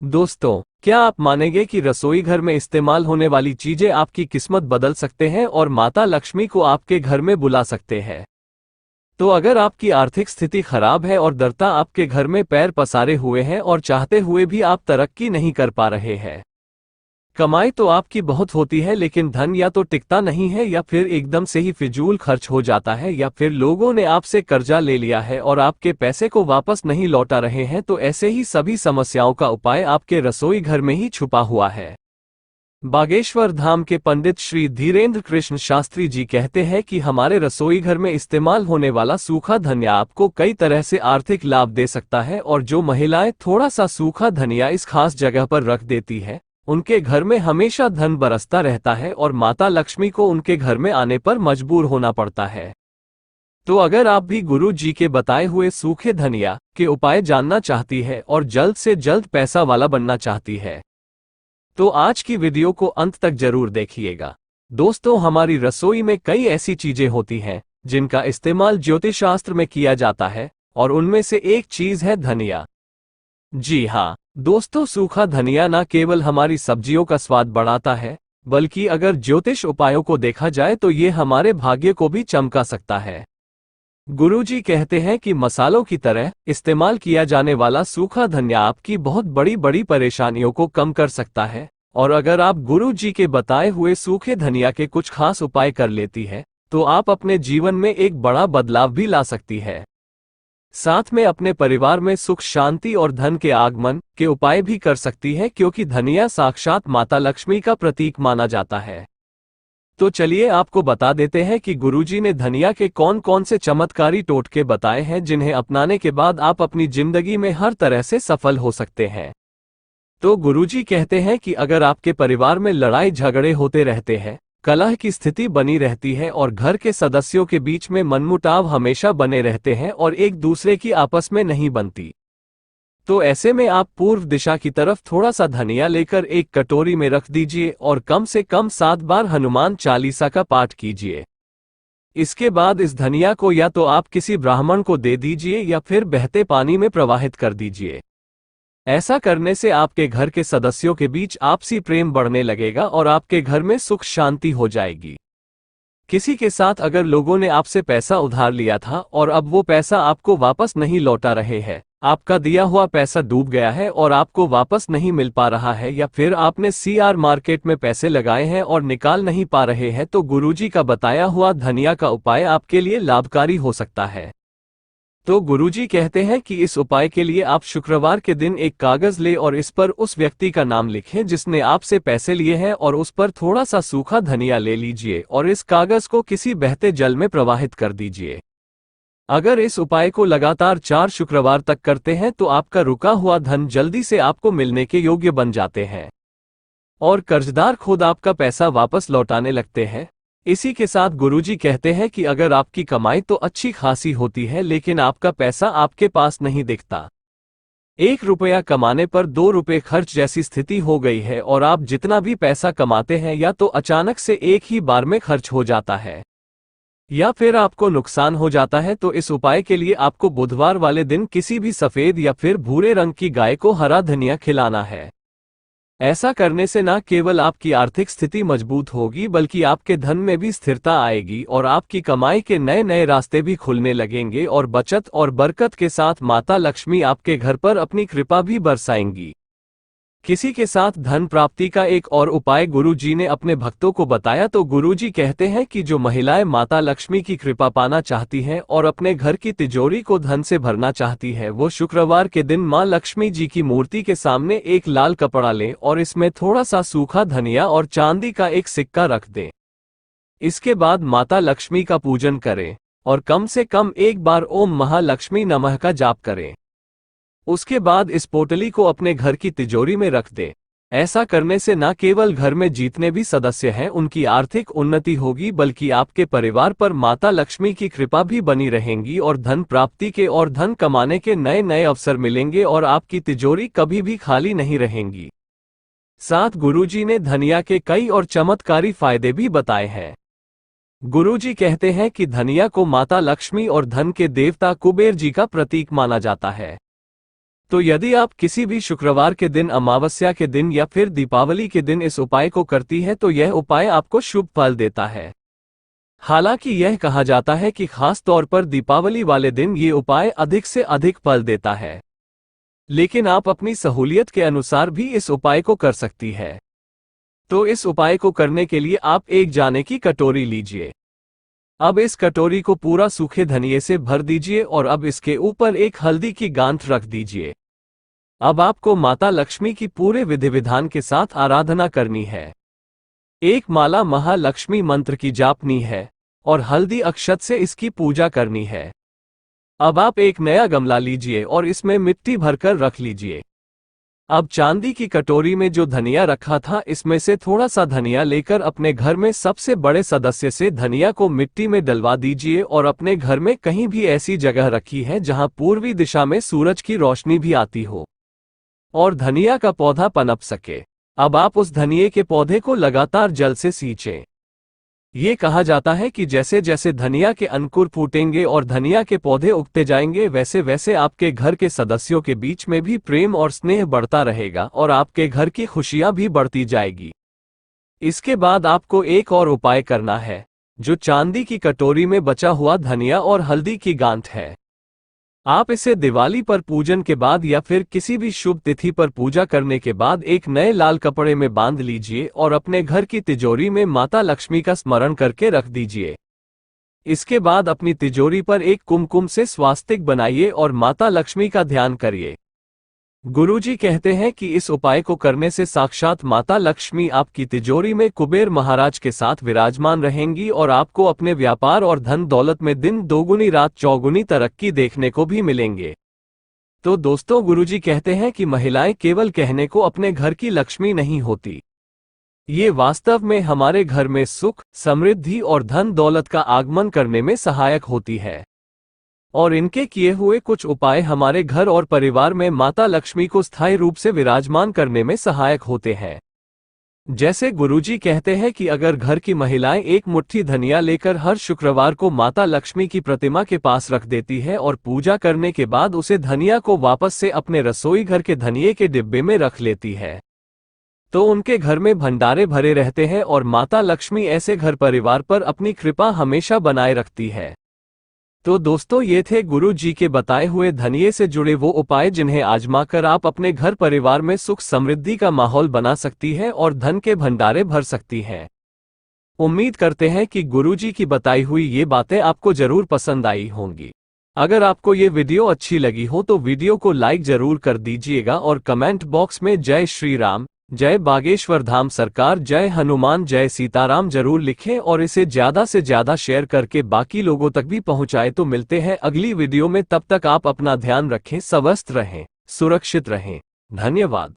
दोस्तों, क्या आप मानेंगे कि रसोई घर में इस्तेमाल होने वाली चीजें आपकी किस्मत बदल सकते हैं और माता लक्ष्मी को आपके घर में बुला सकते हैं। तो अगर आपकी आर्थिक स्थिति खराब है और दरता आपके घर में पैर पसारे हुए हैं और चाहते हुए भी आप तरक्की नहीं कर पा रहे हैं। कमाई तो आपकी बहुत होती है लेकिन धन या तो टिकता नहीं है या फिर एकदम से ही फिजूल खर्च हो जाता है या फिर लोगों ने आपसे कर्जा ले लिया है और आपके पैसे को वापस नहीं लौटा रहे हैं। तो ऐसे ही सभी समस्याओं का उपाय आपके रसोई घर में ही छुपा हुआ है। बागेश्वर धाम के पंडित श्री धीरेन्द्र कृष्ण शास्त्री जी कहते हैं कि हमारे रसोई घर में इस्तेमाल होने वाला सूखा धनिया आपको कई तरह से आर्थिक लाभ दे सकता है और जो महिलाएं थोड़ा सा सूखा धनिया इस खास जगह पर रख देती है उनके घर में हमेशा धन बरसता रहता है और माता लक्ष्मी को उनके घर में आने पर मजबूर होना पड़ता है। तो अगर आप भी गुरु जी के बताए हुए सूखे धनिया के उपाय जानना चाहती है और जल्द से जल्द पैसा वाला बनना चाहती है तो आज की वीडियो को अंत तक जरूर देखिएगा। दोस्तों, हमारी रसोई में कई ऐसी चीजें होती हैं जिनका इस्तेमाल ज्योतिष शास्त्र में किया जाता है और उनमें से एक चीज है धनिया। जी हाँ दोस्तों, सूखा धनिया न केवल हमारी सब्जियों का स्वाद बढ़ाता है बल्कि अगर ज्योतिष उपायों को देखा जाए तो ये हमारे भाग्य को भी चमका सकता है। गुरुजी कहते हैं कि मसालों की तरह इस्तेमाल किया जाने वाला सूखा धनिया आपकी बहुत बड़ी बड़ी परेशानियों को कम कर सकता है और अगर आप गुरुजी के बताए हुए सूखे धनिया के कुछ खास उपाय कर लेती है तो आप अपने जीवन में एक बड़ा बदलाव भी ला सकती है। साथ में अपने परिवार में सुख शांति और धन के आगमन के उपाय भी कर सकती है क्योंकि धनिया साक्षात माता लक्ष्मी का प्रतीक माना जाता है। तो चलिए आपको बता देते हैं कि गुरुजी ने धनिया के कौन कौन से चमत्कारी टोटके बताए हैं जिन्हें अपनाने के बाद आप अपनी जिंदगी में हर तरह से सफल हो सकते हैं। तो गुरुजी कहते हैं कि अगर आपके परिवार में लड़ाई झगड़े होते रहते हैं, कलह की स्थिति बनी रहती है और घर के सदस्यों के बीच में मनमुटाव हमेशा बने रहते हैं और एक दूसरे की आपस में नहीं बनती, तो ऐसे में आप पूर्व दिशा की तरफ थोड़ा सा धनिया लेकर एक कटोरी में रख दीजिए और कम से कम 7 बार हनुमान चालीसा का पाठ कीजिए। इसके बाद इस धनिया को या तो आप किसी ब्राह्मण को दे दीजिए या फिर बहते पानी में प्रवाहित कर दीजिए। ऐसा करने से आपके घर के सदस्यों के बीच आपसी प्रेम बढ़ने लगेगा और आपके घर में सुख शांति हो जाएगी। किसी के साथ अगर लोगों ने आपसे पैसा उधार लिया था और अब वो पैसा आपको वापस नहीं लौटा रहे हैं, आपका दिया हुआ पैसा डूब गया है और आपको वापस नहीं मिल पा रहा है या फिर आपने शेयर मार्केट में पैसे लगाए हैं और निकाल नहीं पा रहे हैं, तो गुरुजी का बताया हुआ धनिया का उपाय आपके लिए लाभकारी हो सकता है। तो गुरुजी कहते हैं कि इस उपाय के लिए आप शुक्रवार के दिन एक कागज ले और इस पर उस व्यक्ति का नाम लिखें जिसने आपसे पैसे लिए हैं और उस पर थोड़ा सा सूखा धनिया ले लीजिए और इस कागज को किसी बहते जल में प्रवाहित कर दीजिए। अगर इस उपाय को लगातार 4 शुक्रवार तक करते हैं तो आपका रुका हुआ धन जल्दी से आपको मिलने के योग्य बन जाते हैं और कर्जदार खुद आपका पैसा वापस लौटाने लगते हैं। इसी के साथ गुरुजी कहते हैं कि अगर आपकी कमाई तो अच्छी खासी होती है लेकिन आपका पैसा आपके पास नहीं दिखता, 1 रुपया कमाने पर 2 रुपये खर्च जैसी स्थिति हो गई है और आप जितना भी पैसा कमाते हैं या तो अचानक से एक ही बार में खर्च हो जाता है या फिर आपको नुकसान हो जाता है, तो इस उपाय के लिए आपको बुधवार वाले दिन किसी भी सफेद या फिर भूरे रंग की गाय को हरा धनिया खिलाना है। ऐसा करने से न केवल आपकी आर्थिक स्थिति मजबूत होगी बल्कि आपके धन में भी स्थिरता आएगी और आपकी कमाई के नए नए रास्ते भी खुलने लगेंगे और बचत और बरकत के साथ माता लक्ष्मी आपके घर पर अपनी कृपा भी बरसाएंगी। किसी के साथ धन प्राप्ति का एक और उपाय गुरुजी ने अपने भक्तों को बताया। तो गुरुजी कहते हैं कि जो महिलाएं माता लक्ष्मी की कृपा पाना चाहती हैं और अपने घर की तिजोरी को धन से भरना चाहती है, वो शुक्रवार के दिन मां लक्ष्मी जी की मूर्ति के सामने एक लाल कपड़ा लें और इसमें थोड़ा सा सूखा धनिया और चांदी का एक सिक्का रख दें। इसके बाद माता लक्ष्मी का पूजन करें और कम से कम एक बार ओम महालक्ष्मी नमः का जाप करें। उसके बाद इस पोटली को अपने घर की तिजोरी में रख दें। ऐसा करने से न केवल घर में जितने भी सदस्य हैं उनकी आर्थिक उन्नति होगी बल्कि आपके परिवार पर माता लक्ष्मी की कृपा भी बनी रहेंगी और धन प्राप्ति के और धन कमाने के नए नए अवसर मिलेंगे और आपकी तिजोरी कभी भी खाली नहीं रहेंगी। साथ गुरुजी ने धनिया के कई और चमत्कारी फायदे भी बताए हैं। गुरुजी कहते हैं कि धनिया को माता लक्ष्मी और धन के देवता कुबेर जी का प्रतीक माना जाता है। तो यदि आप किसी भी शुक्रवार के दिन, अमावस्या के दिन या फिर दीपावली के दिन इस उपाय को करती है तो यह उपाय आपको शुभ फल देता है। हालांकि यह कहा जाता है कि खास तौर पर दीपावली वाले दिन ये उपाय अधिक से अधिक फल देता है, लेकिन आप अपनी सहूलियत के अनुसार भी इस उपाय को कर सकती है। तो इस उपाय को करने के लिए आप एक जाने की कटोरी लीजिए। अब इस कटोरी को पूरा सूखे धनिये से भर दीजिए और अब इसके ऊपर एक हल्दी की गांठ रख दीजिए। अब आपको माता लक्ष्मी की पूरे विधि विधान के साथ आराधना करनी है। एक माला महालक्ष्मी मंत्र की जापनी है और हल्दी अक्षत से इसकी पूजा करनी है। अब आप एक नया गमला लीजिए और इसमें मिट्टी भरकर रख लीजिए। अब चांदी की कटोरी में जो धनिया रखा था, इसमें से थोड़ा सा धनिया लेकर अपने घर में सबसे बड़े सदस्य से धनिया को मिट्टी में डलवा दीजिए और अपने घर में कहीं भी ऐसी जगह रखी है जहां पूर्वी दिशा में सूरज की रोशनी भी आती हो और धनिया का पौधा पनप सके। अब आप उस धनिये के पौधे को लगातार जल से सींचें। ये कहा जाता है कि जैसे जैसे धनिया के अंकुर फूटेंगे और धनिया के पौधे उगते जाएंगे, वैसे वैसे आपके घर के सदस्यों के बीच में भी प्रेम और स्नेह बढ़ता रहेगा और आपके घर की खुशियां भी बढ़ती जाएगी। इसके बाद आपको एक और उपाय करना है, जो चांदी की कटोरी में बचा हुआ धनिया और हल्दी की गांठ है। आप इसे दिवाली पर पूजन के बाद या फिर किसी भी शुभ तिथि पर पूजा करने के बाद एक नए लाल कपड़े में बांध लीजिए और अपने घर की तिजोरी में माता लक्ष्मी का स्मरण करके रख दीजिए। इसके बाद अपनी तिजोरी पर एक कुमकुम से स्वास्तिक बनाइए और माता लक्ष्मी का ध्यान करिए। गुरुजी कहते हैं कि इस उपाय को करने से साक्षात माता लक्ष्मी आपकी तिजोरी में कुबेर महाराज के साथ विराजमान रहेंगी और आपको अपने व्यापार और धन दौलत में दिन दोगुनी रात चौगुनी तरक्की देखने को भी मिलेंगे। तो दोस्तों, गुरुजी कहते हैं कि महिलाएं केवल कहने को अपने घर की लक्ष्मी नहीं होती, ये वास्तव में हमारे घर में सुख, समृद्धि और धन दौलत का आगमन करने में सहायक होती है। और इनके किए हुए कुछ उपाय हमारे घर और परिवार में माता लक्ष्मी को स्थायी रूप से विराजमान करने में सहायक होते हैं। जैसे गुरुजी कहते हैं कि अगर घर की महिलाएं एक मुट्ठी धनिया लेकर हर शुक्रवार को माता लक्ष्मी की प्रतिमा के पास रख देती है और पूजा करने के बाद उसे धनिया को वापस से अपने रसोई घर के धनिये के डिब्बे में रख लेती है, तो उनके घर में भंडारे भरे रहते हैं और माता लक्ष्मी ऐसे घर परिवार पर अपनी कृपा हमेशा बनाए रखती है। तो दोस्तों, ये थे गुरु जी के बताए हुए धनिये से जुड़े वो उपाय जिन्हें आजमाकर आप अपने घर परिवार में सुख समृद्धि का माहौल बना सकती है और धन के भंडारे भर सकती हैं। उम्मीद करते हैं कि गुरु जी की बताई हुई ये बातें आपको जरूर पसंद आई होंगी। अगर आपको ये वीडियो अच्छी लगी हो तो वीडियो को लाइक जरूर कर दीजिएगा और कमेंट बॉक्स में जय श्री राम, जय बागेश्वर धाम सरकार, जय हनुमान, जय सीताराम जरूर लिखें और इसे ज्यादा से ज्यादा शेयर करके बाकी लोगों तक भी पहुंचाएं। तो मिलते हैं अगली वीडियो में, तब तक आप अपना ध्यान रखें, स्वस्थ रहें, सुरक्षित रहें। धन्यवाद।